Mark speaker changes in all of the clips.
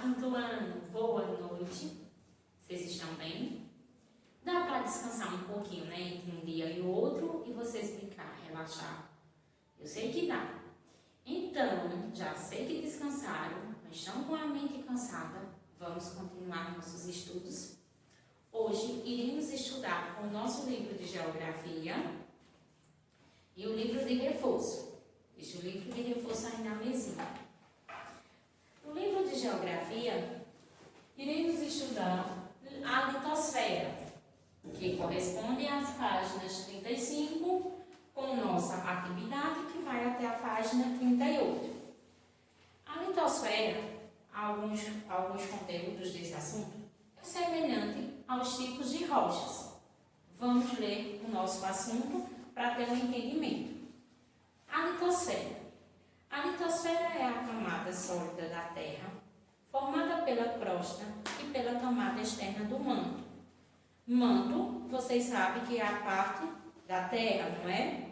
Speaker 1: quinto ano, boa noite. Vocês estão bem? Dá para descansar um pouquinho, né? Entre um dia e o outro e vocês brincar, relaxar. Eu sei que dá. Então, já sei que descansaram, mas estão com a mente cansada. Vamos continuar nossos estudos. Hoje iremos estudar o nosso livro de Geografia e o livro de reforço. Deixa o livro de reforço aí na mesinha. No livro de Geografia, iremos estudar a litosfera, que corresponde às páginas 35, com nossa atividade, que vai até a página 38. A litosfera, alguns conteúdos desse assunto, é semelhante aos tipos de rochas. Vamos ler o nosso assunto para ter um entendimento. A litosfera. A litosfera é a camada sólida da Terra, formada pela crosta e pela camada externa do manto. Manto, vocês sabem que é a parte da Terra, não é?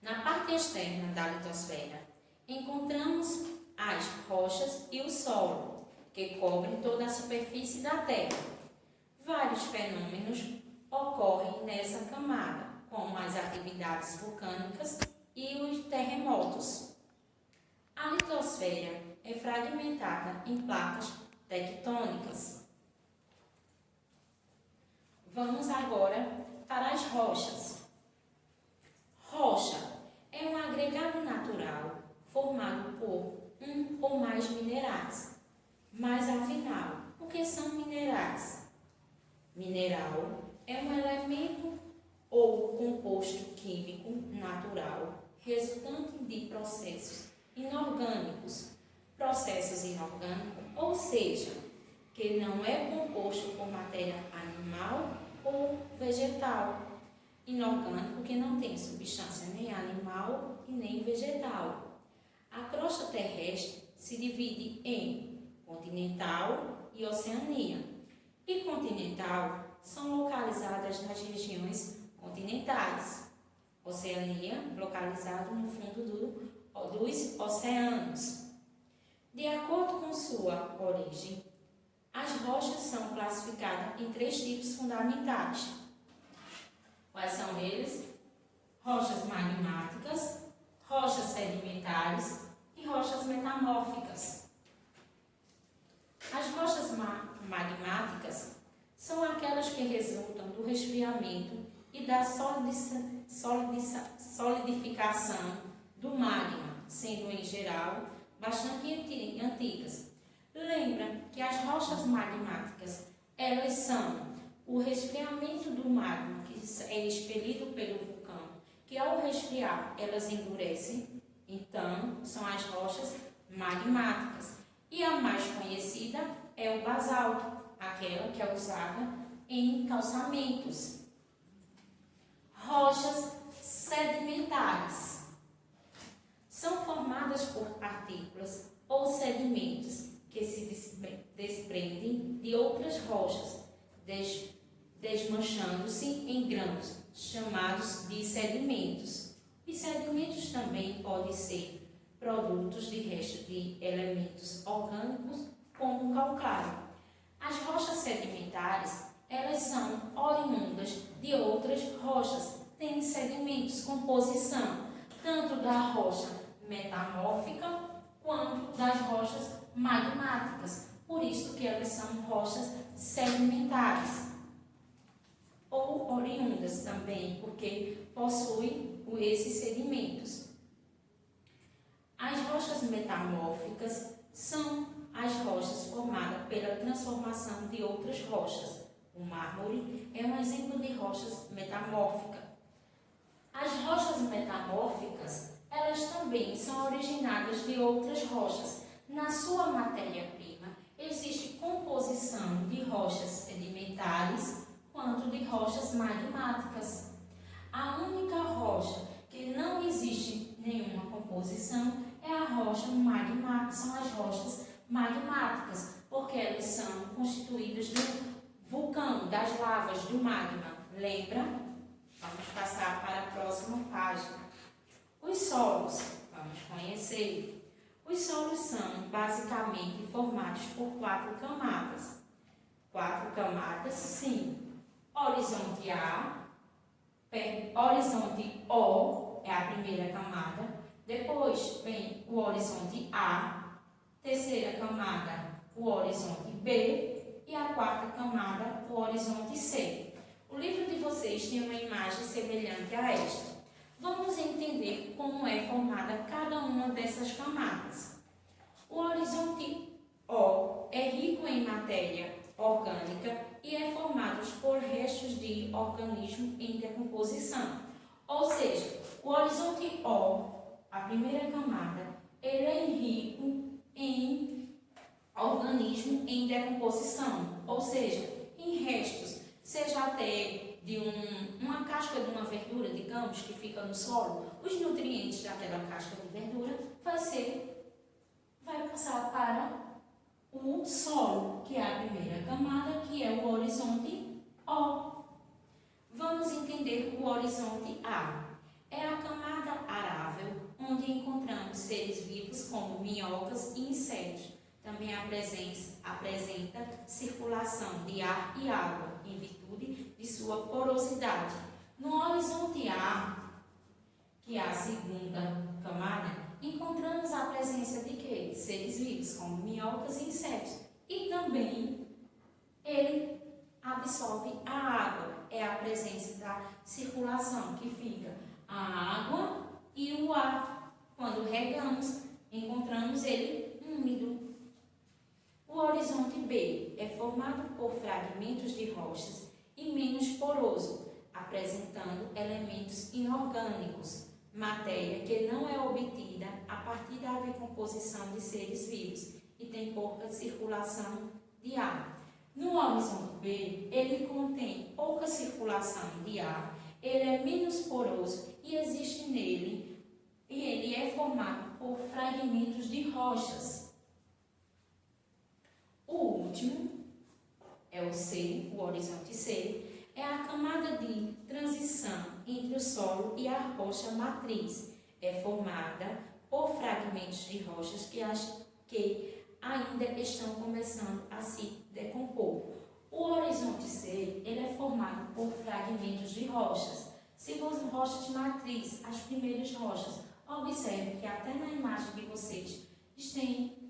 Speaker 1: Na parte externa da litosfera, encontramos as rochas e o solo, que cobrem toda a superfície da Terra. Vários fenômenos ocorrem nessa camada, como as atividades vulcânicas e os terremotos. A litosfera é fragmentada em placas tectônicas. Vamos agora para as rochas. Rocha é um agregado natural formado por um ou mais minerais. Mas afinal, o que são minerais? Mineral é um elemento ou composto químico natural resultante de processos inorgânicos. Processos inorgânicos, ou seja, que não é composto por matéria animal ou vegetal. Inorgânico que não tem substância nem animal e nem vegetal. A crosta terrestre se divide em continental e Oceania. E continental são localizadas nas regiões continentais. Oceania, localizado no fundo dos oceanos. De acordo com sua origem, as rochas são classificadas em 3 tipos fundamentais. Quais são eles? Rochas magmáticas, rochas sedimentares e rochas metamórficas. As rochas magmáticas são aquelas que resultam do resfriamento e da solidificação do magma, sendo em geral bastante antigas. Lembra que as rochas magmáticas, elas são o resfriamento do magma, que é expelido pelo vulcão, que ao resfriar elas endurecem, então são as rochas magmáticas. E a mais conhecida é o basalto, aquela que é usada em calçamentos. Rochas sedimentares são formadas por partículas ou sedimentos que se desprendem de outras rochas, desmanchando-se em grãos, chamados de sedimentos. Os sedimentos também podem ser produtos de restos de elementos orgânicos, como o calcário. As rochas sedimentares, elas são oriundas de outras rochas, têm sedimentos, composição, tanto da rocha metamórfica quanto das rochas magmáticas. Por isso que elas são rochas sedimentares. Ou oriundas também, porque possuem esses sedimentos. As rochas metamórficas são as rochas formadas pela transformação de outras rochas. O mármore é um exemplo de rochas metamórficas. As rochas metamórficas, elas também são originadas de outras rochas. Na sua matéria-prima, existe composição de rochas sedimentares quanto de rochas magmáticas. A única rocha que não existe nenhuma composição é a rocha magmática, são as rochas magmáticas, porque elas são constituídas do vulcão, das lavas, do magma. Lembra? Vamos passar para a próxima página. Os solos, vamos conhecer. Os solos são basicamente formados formados por 4 camadas. 4 camadas, sim. Horizonte A, horizonte O é a primeira camada. Depois vem o horizonte A, terceira camada, o horizonte B e a quarta camada, o horizonte C. O livro de vocês tem uma imagem semelhante a esta. Vamos entender como é formada cada uma dessas camadas. O horizonte O é rico em matéria orgânica e é formado por restos de organismo em decomposição. Ou seja, o horizonte O, a primeira camada, ele é rico em organismo em decomposição, ou seja, em restos, seja até de uma casca de uma verdura, digamos, que fica no solo, os nutrientes daquela casca de verdura vai passar para o solo, que é a primeira camada, que é o horizonte O. Vamos entender o horizonte A. É a camada arável, onde encontramos seres vivos como minhocas e insetos. Também apresenta circulação de ar e água, em virtude de sua porosidade. No horizonte A, que é a segunda camada, encontramos a presença de quê? Seres vivos, como minhocas e insetos. E também ele absorve a água. É a presença da circulação, que fica a água e o ar. Quando regamos, encontramos ele úmido. O horizonte B é formado por fragmentos de rochas e menos poroso, apresentando elementos inorgânicos, matéria que não é obtida a partir da decomposição de seres vivos e tem pouca circulação de ar. No horizonte B, ele contém pouca circulação de ar, ele é menos poroso e existe nele, e ele é formado por fragmentos de rochas. O último é o C, o horizonte C, é a camada de transição entre o solo e a rocha matriz. É formada por fragmentos de rochas que ainda estão começando a se decompor. O horizonte C, ele é formado por fragmentos de rochas. Se fossem rochas de matriz, as primeiras rochas, observe que até na imagem de vocês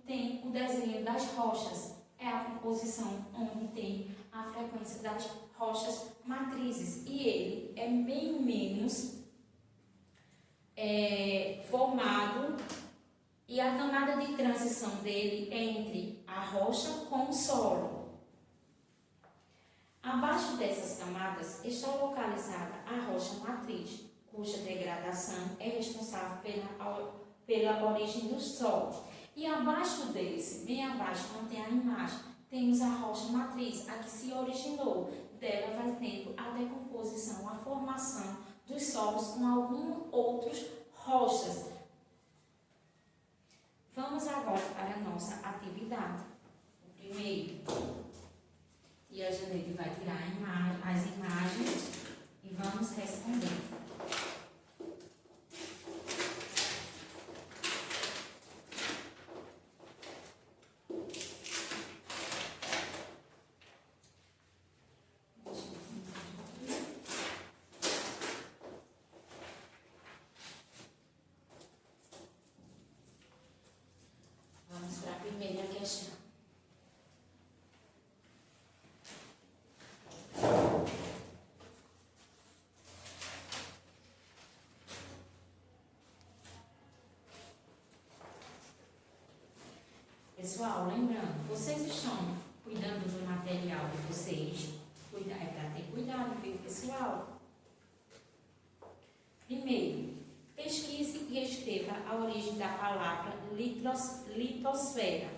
Speaker 1: tem o desenho das rochas. É a composição onde tem a frequência das rochas matrizes. E ele é bem menos formado, e a camada de transição dele é entre a rocha com o solo. Abaixo dessas camadas está localizada a rocha matriz, cuja degradação é responsável pela origem do solo. E abaixo desse, bem abaixo, onde tem a imagem, temos a rocha matriz, a que se originou. Dela vai tendo a decomposição, a formação dos solos com algumas outras rochas. Vamos agora para a nossa atividade. O primeiro, e a Janeide vai tirar as imagens e vamos responder. Vamos para a primeira questão. Pessoal, lembrando, vocês estão cuidando do material de vocês. É para ter cuidado, viu, pessoal? Primeiro, pesquise e escreva a origem da palavra litosfera.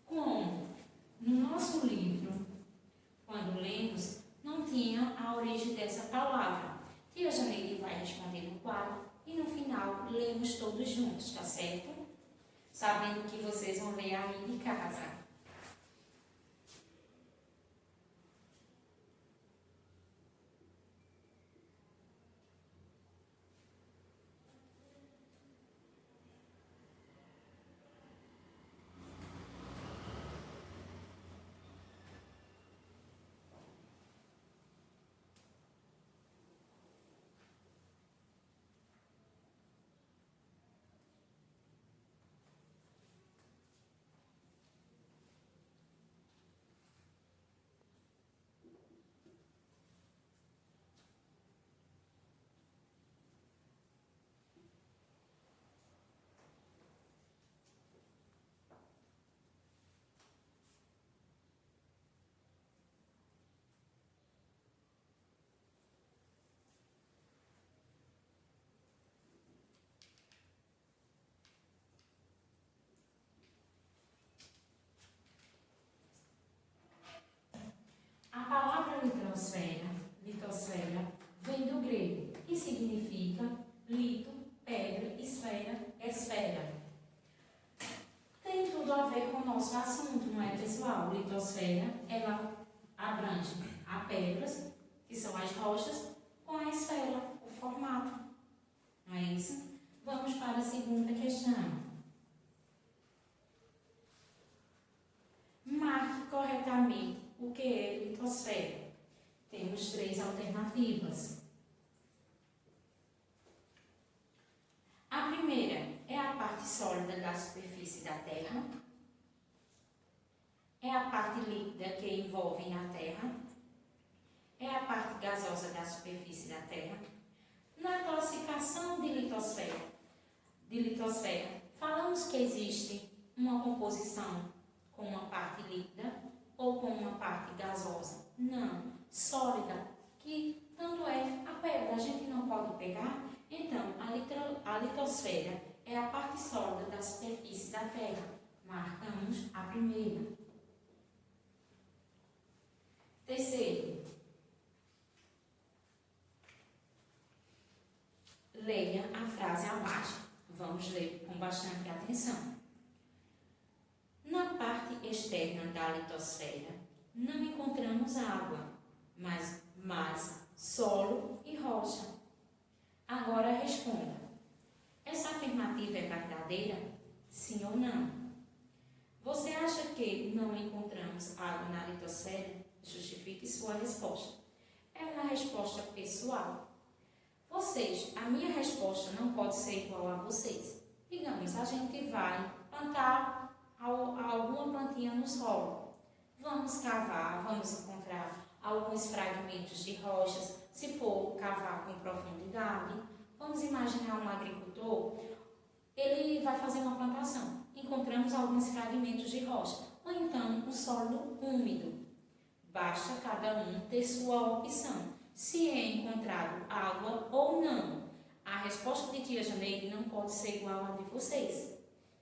Speaker 1: Como no nosso livro, quando lemos, não tinha a origem dessa palavra. Tia Janeide vai responder no quadro e no final lemos todos juntos, tá certo? Sabendo que vocês vão ler aí de casa. pessoal, litosfera, ela abrange a pedras, que são as rochas, com a esfera, o formato. Não é isso? Vamos para a segunda questão. Marque corretamente o que é litosfera. Temos 3 alternativas. A primeira é a parte sólida da superfície da Terra. É a parte líquida que envolve a Terra. É a parte gasosa da superfície da Terra. Na classificação de litosfera, falamos que existe uma composição com uma parte líquida ou com uma parte gasosa. Não, sólida, que tanto é a pedra, a gente não pode pegar. Então, a litosfera é a parte sólida da superfície da Terra. Marcamos a primeira. Terceiro, leia a frase abaixo. Vamos ler com bastante atenção. Na parte externa da litosfera, não encontramos água, mas solo e rocha. Agora responda. Essa afirmativa é verdadeira? Sim ou não? Você acha que não encontramos água na litosfera? Justifique sua resposta. É uma resposta pessoal. A minha resposta não pode ser igual a vocês. Digamos, a gente vai plantar alguma plantinha no solo. Vamos cavar, vamos encontrar alguns fragmentos de rochas, se for cavar com profundidade. Vamos imaginar um agricultor, ele vai fazer uma plantação. Encontramos alguns fragmentos de rocha, ou então um solo úmido. Basta cada um ter sua opção, se é encontrado água ou não. A resposta de tia Janeide não pode ser igual à de vocês.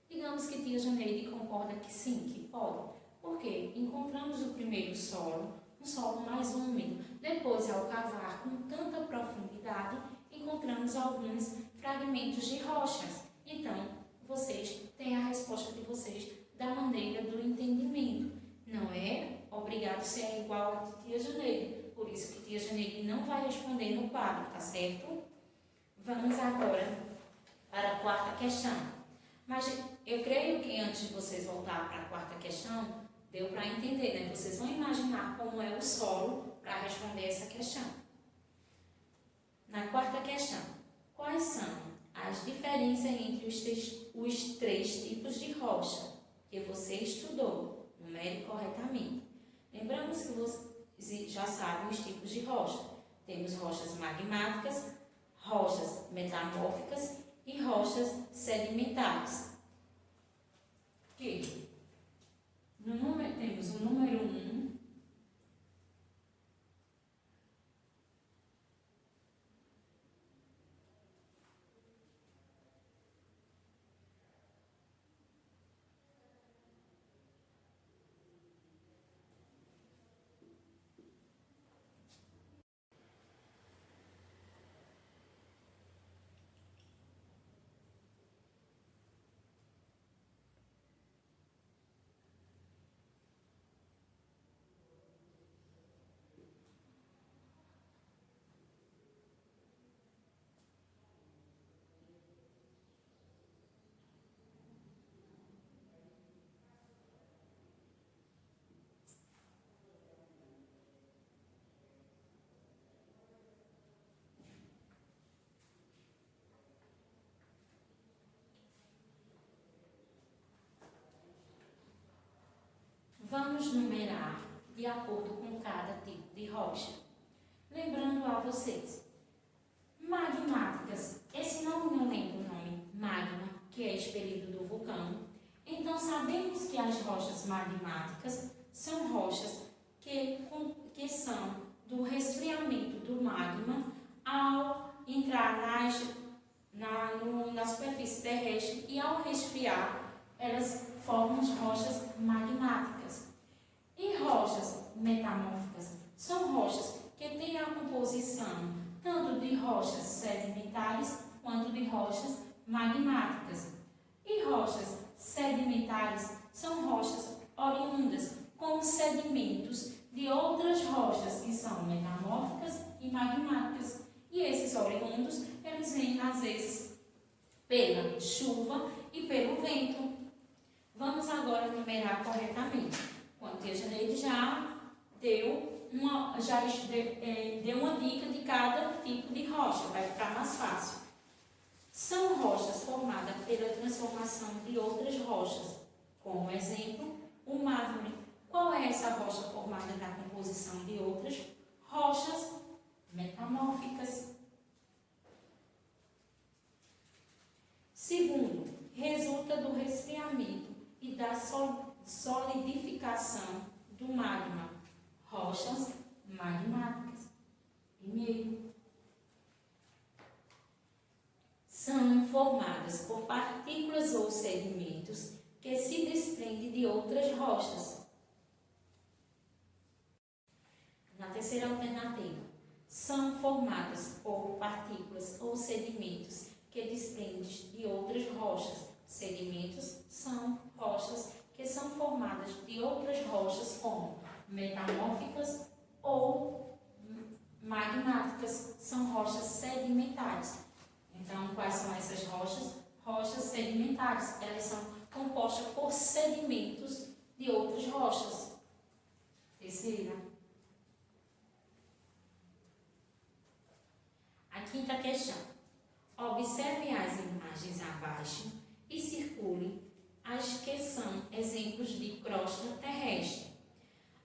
Speaker 1: Digamos que tia Janeide concorda que sim, que pode. Porque encontramos o primeiro solo, um solo mais úmido. Depois, ao cavar com tanta profundidade, encontramos alguns fragmentos de rochas. Então, vocês têm a resposta de vocês da maneira do entendimento. Não é obrigado a ser igual a tia Janeide. Por isso que tia Janeide não vai responder no quadro, tá certo? Vamos agora para a quarta questão. Mas eu creio que antes de vocês voltar para a quarta questão, deu para entender, né? Vocês vão imaginar como é o solo para responder essa questão. Na quarta questão, quais são as diferenças entre os três tipos de rocha que você estudou? Numere corretamente. Lembramos que vocês já sabem os tipos de rocha. Temos rochas magmáticas, rochas metamórficas e rochas sedimentares. Que temos o número 1, vamos numerar de acordo com cada tipo de rocha. Lembrando a vocês, magmáticas, esse nome não lembra o nome magma, que é expelido do vulcão. Então sabemos que as rochas magmáticas são rochas que são do resfriamento do magma ao entrar na superfície terrestre e ao resfriar elas formam as rochas magmáticas. E rochas metamórficas são rochas que têm a composição tanto de rochas sedimentares quanto de rochas magmáticas. E rochas sedimentares são rochas oriundas com sedimentos de outras rochas que são metamórficas e magmáticas. E esses oriundos, eles vêm às vezes pela chuva e pelo vento. Vamos agora numerar corretamente. O Tia Janeide já deu uma dica de cada tipo de rocha, vai ficar mais fácil. São rochas formadas pela transformação de outras rochas. Como exemplo, o mármore. Qual é essa rocha formada da composição de outras rochas metamórficas? Segundo, resulta do resfriamento e da solidificação do magma, rochas magmáticas. Primeiro, são formadas por partículas ou sedimentos que se desprendem de outras rochas. Na terceira alternativa, são formadas por partículas ou sedimentos que desprendem de outras rochas. Sedimentos são rochas que são formadas de outras rochas como metamórficas ou magmáticas. São rochas sedimentares. Então, quais são essas rochas? Rochas sedimentares. Elas são compostas por sedimentos de outras rochas. Terceira. A quinta questão. Observe as imagens abaixo e circule as que são exemplos de crosta terrestre.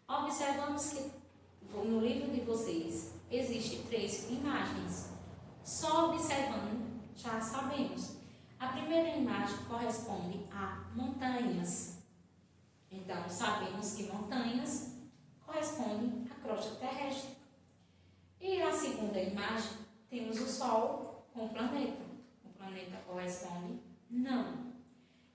Speaker 1: Observamos que no livro de vocês existem 3 imagens. Só observando já sabemos. A primeira imagem corresponde a montanhas. Então, sabemos que montanhas correspondem à crosta terrestre. E a segunda imagem, temos o Sol com o planeta. O planeta corresponde não.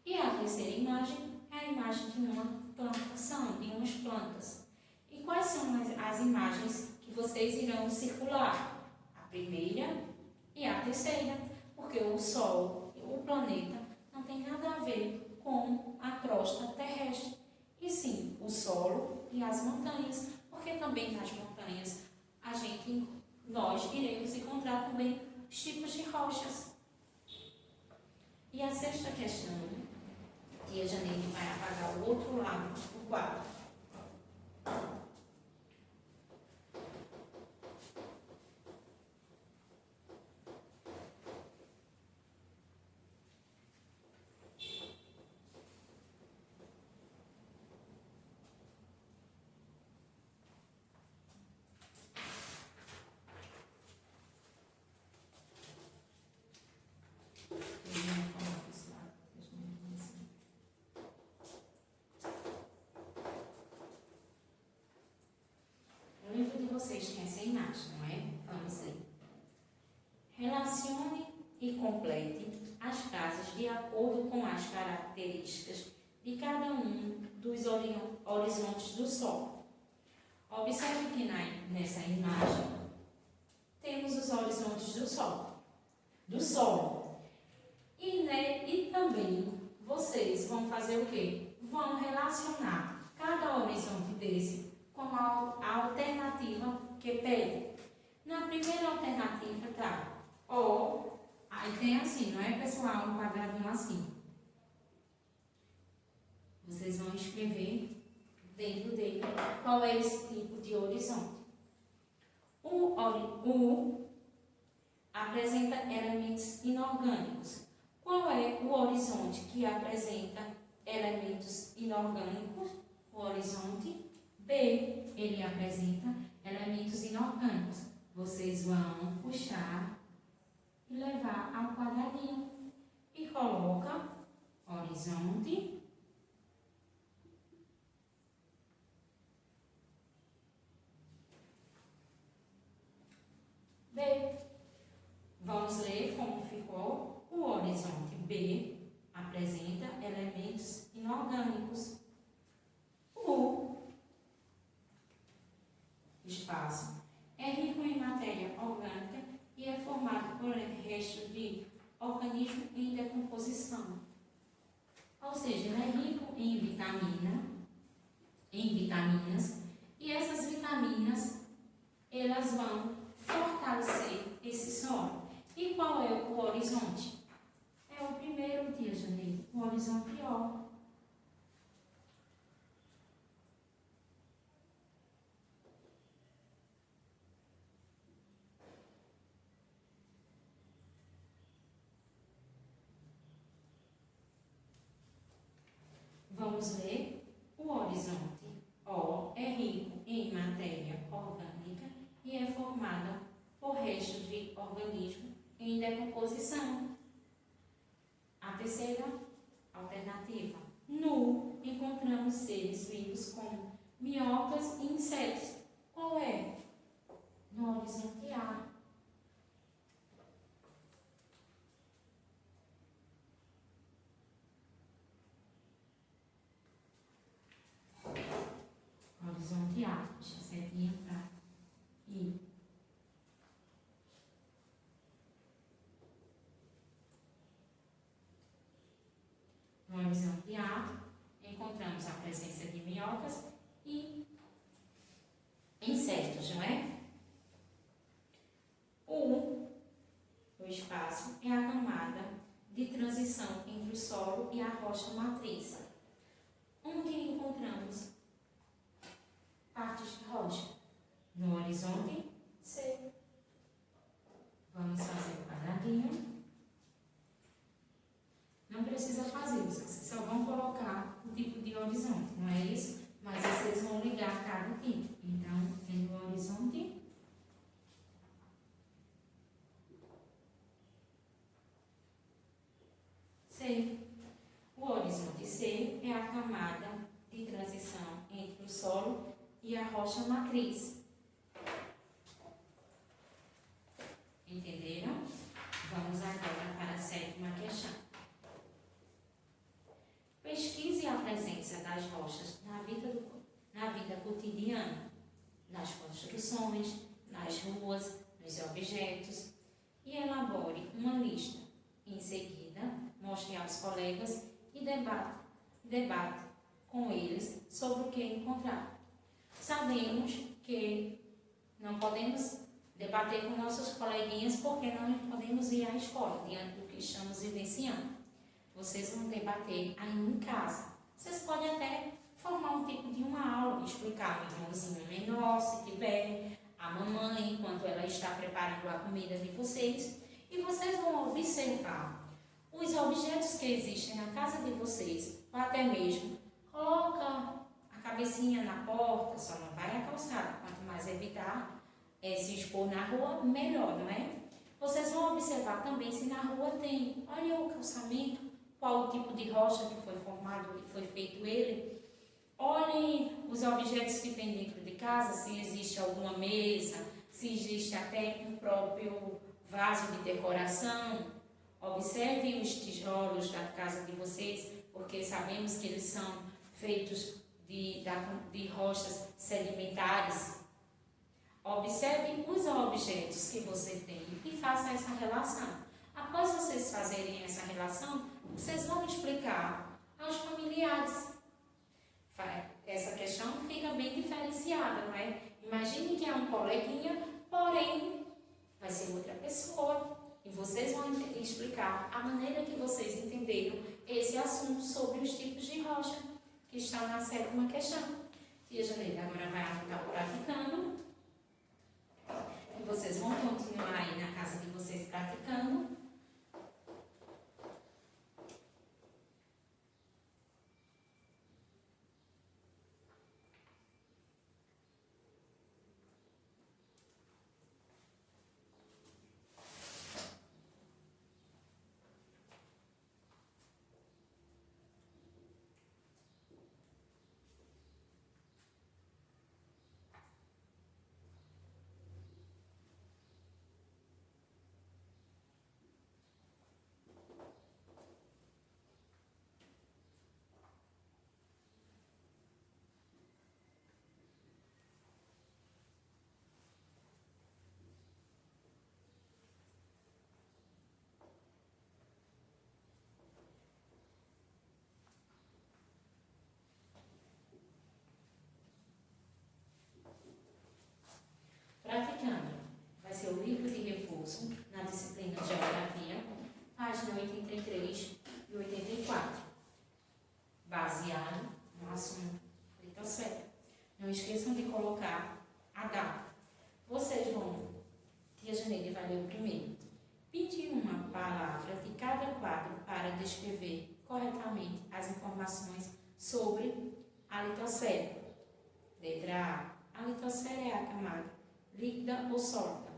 Speaker 1: E a terceira imagem é a imagem de uma plantação, de umas plantas. E quais são as imagens que vocês irão circular? A primeira e a terceira, porque o Sol, o planeta, não tem nada a ver com a crosta terrestre, e sim o solo e as montanhas, porque também nas montanhas nós iremos encontrar também os tipos de rochas. E a sexta questão, Tia Janeide vai apagar o outro lado do quadro. Vocês têm essa imagem, não é? Vamos ler. Relacione e complete as frases de acordo com as características de cada um dos horizontes do Sol. Observe que nessa imagem temos os horizontes do Sol. E também vocês vão fazer o quê? Vão relacionar cada horizonte desse com a alternativa que pede. Na primeira alternativa tá aí tem assim, não é, pessoal? Um quadradinho assim. Vocês vão escrever dentro dele qual é esse tipo de horizonte. O apresenta elementos inorgânicos. Qual é o horizonte que apresenta elementos inorgânicos? O horizonte B, ele apresenta elementos inorgânicos. Vocês vão puxar e levar ao quadradinho e coloca horizonte B. Vamos ler como ficou. O horizonte B apresenta elementos inorgânicos. O espaço é rico em matéria orgânica e é formado por restos de organismo em decomposição. Ou seja, ele é rico em vitamina em vitaminas, e essas vitaminas elas vão fortalecer esse sono. E qual é o horizonte? É o primeiro dia, Janeiro, o horizonte ó. Vamos ver o horizonte. O é rico em matéria orgânica e é formada por restos de organismo em decomposição. A terceira alternativa. Nu, encontramos seres vivos como minhocas e insetos. Qual é? No horizonte A. Horizonte A. Deixa a setinha para I. No horizonte A, encontramos a presença de minhocas e insetos, não é? O espaço é a camada de transição entre o solo e a rocha matriz, onde encontramos partes de rocha. No horizonte C. Vamos fazer o quadradinho. Não precisa fazer, vocês só vão colocar o tipo de horizonte, não é isso? Mas vocês vão ligar cada tipo. Então, tem o horizonte C. O horizonte C é a camada de transição entre o solo e a rocha matriz. Entenderam? Vamos agora para a sétima questão. Pesquise a presença das rochas na vida cotidiana, nas construções, nas ruas, nos objetos e elabore uma lista. Em seguida, mostre aos colegas e debate com eles sobre o que encontrar. Sabemos que não podemos debater com nossos coleguinhas porque não podemos ir à escola diante do que estamos vivenciando. Vocês vão debater aí em casa. Vocês podem até formar um tipo de uma aula, explicar ao irmãozinho menor, se tiver, a mamãe, enquanto ela está preparando a comida de vocês. E vocês vão observar os objetos que existem na casa de vocês, ou até mesmo coloca a cabecinha na porta, só não vai à calçada. Quanto mais evitar se expor na rua, melhor, não é? Vocês vão observar também se na rua tem, olha o calçamento, qual o tipo de rocha que foi formado, que foi feito ele. Olhem os objetos que tem dentro de casa, se existe alguma mesa, se existe até um próprio vaso de decoração. Observe os tijolos da casa de vocês, porque sabemos que eles são feitos de rochas sedimentares. Observe os objetos que você tem e faça essa relação. Após vocês fazerem essa relação, vocês vão explicar aos familiares. Essa questão fica bem diferenciada, não é? Imagine que é um coleguinha, porém vai ser outra pessoa. E vocês vão explicar a maneira que vocês entenderam esse assunto sobre os tipos de rocha que está na sétima questão. Tia Janeida agora vai ficar praticando. E vocês vão continuar aí na casa de vocês praticando. curso, na disciplina de Geografia, página 83 e 84, baseado no assunto litosfera. Não esqueçam de colocar a data. Vocês vão, tia Janeide vai ler o primeiro. Pinte uma palavra de cada quadro para descrever corretamente as informações sobre a litosfera. Letra A. A litosfera é a camada líquida ou sólida.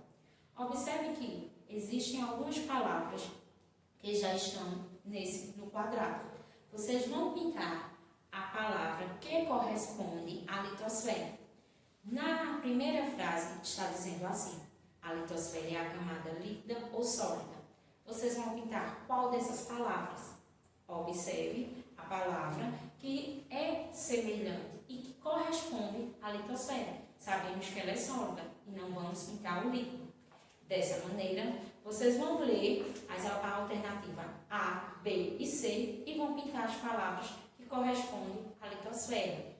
Speaker 1: Observe que existem algumas palavras que já estão no quadrado. Vocês vão pintar a palavra que corresponde à litosfera. Na primeira frase está dizendo assim: a litosfera é a camada líquida ou sólida. Vocês vão pintar qual dessas palavras? Observe a palavra que é semelhante e que corresponde à litosfera. Sabemos que ela é sólida e não vamos pintar o líquido. Dessa maneira, vocês vão ler a alternativa A, B e C e vão pintar as palavras que correspondem à litosfera.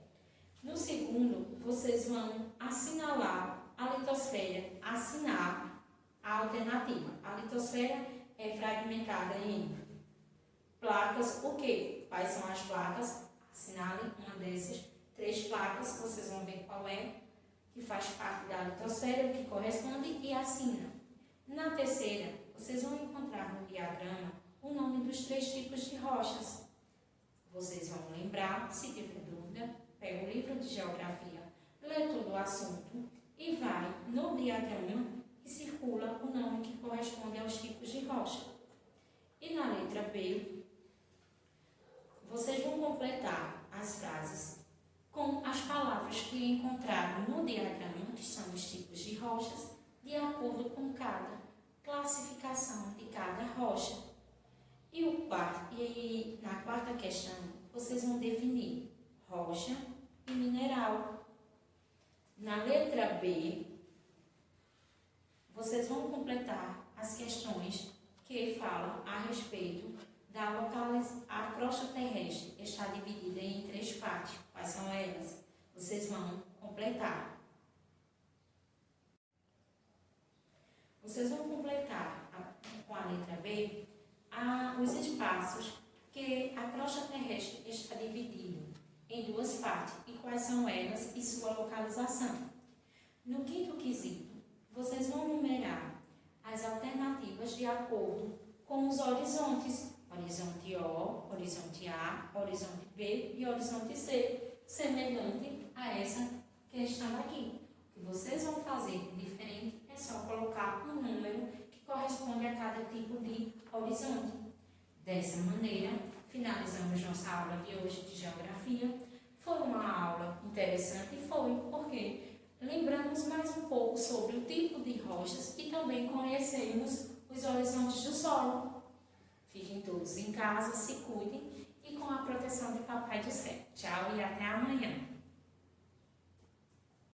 Speaker 1: No segundo, vocês vão assinalar a litosfera, assinar a alternativa. A litosfera é fragmentada em placas, o quê? Quais são as placas? Assinalem uma dessas 3 placas, vocês vão ver qual é, que faz parte da litosfera, o que corresponde, e assina. Na terceira, vocês vão encontrar no diagrama o nome dos 3 tipos de rochas. Vocês vão lembrar, se tiver dúvida, pega o livro de geografia, lê todo o assunto e vai no diagrama e circula o nome que corresponde aos tipos de rocha. E na letra B, vocês vão completar as frases com as palavras que encontraram no diagrama, que são os tipos de rochas, de acordo com cada classificação de cada rocha. E na quarta questão, vocês vão definir rocha e mineral. Na letra B, vocês vão completar as questões que falam a respeito da a crosta terrestre. Está dividida em 3 partes. Quais são elas? Vocês vão completar. Vocês vão completar com a letra B os espaços que a crosta terrestre está dividida em 2 partes. E quais são elas e sua localização. No quinto quesito, vocês vão numerar as alternativas de acordo com os horizontes. Horizonte O, horizonte A, horizonte B e horizonte C, semelhante a essa questão aqui. O que vocês vão fazer de diferente é só colocar um número que corresponde a cada tipo de horizonte. Dessa maneira, finalizamos nossa aula de hoje de geografia. Foi uma aula interessante, porque lembramos mais um pouco sobre o tipo de rochas e também conhecemos os horizontes do solo. Fiquem todos em casa, se cuidem e com a proteção de Papai do Céu. Tchau e até amanhã.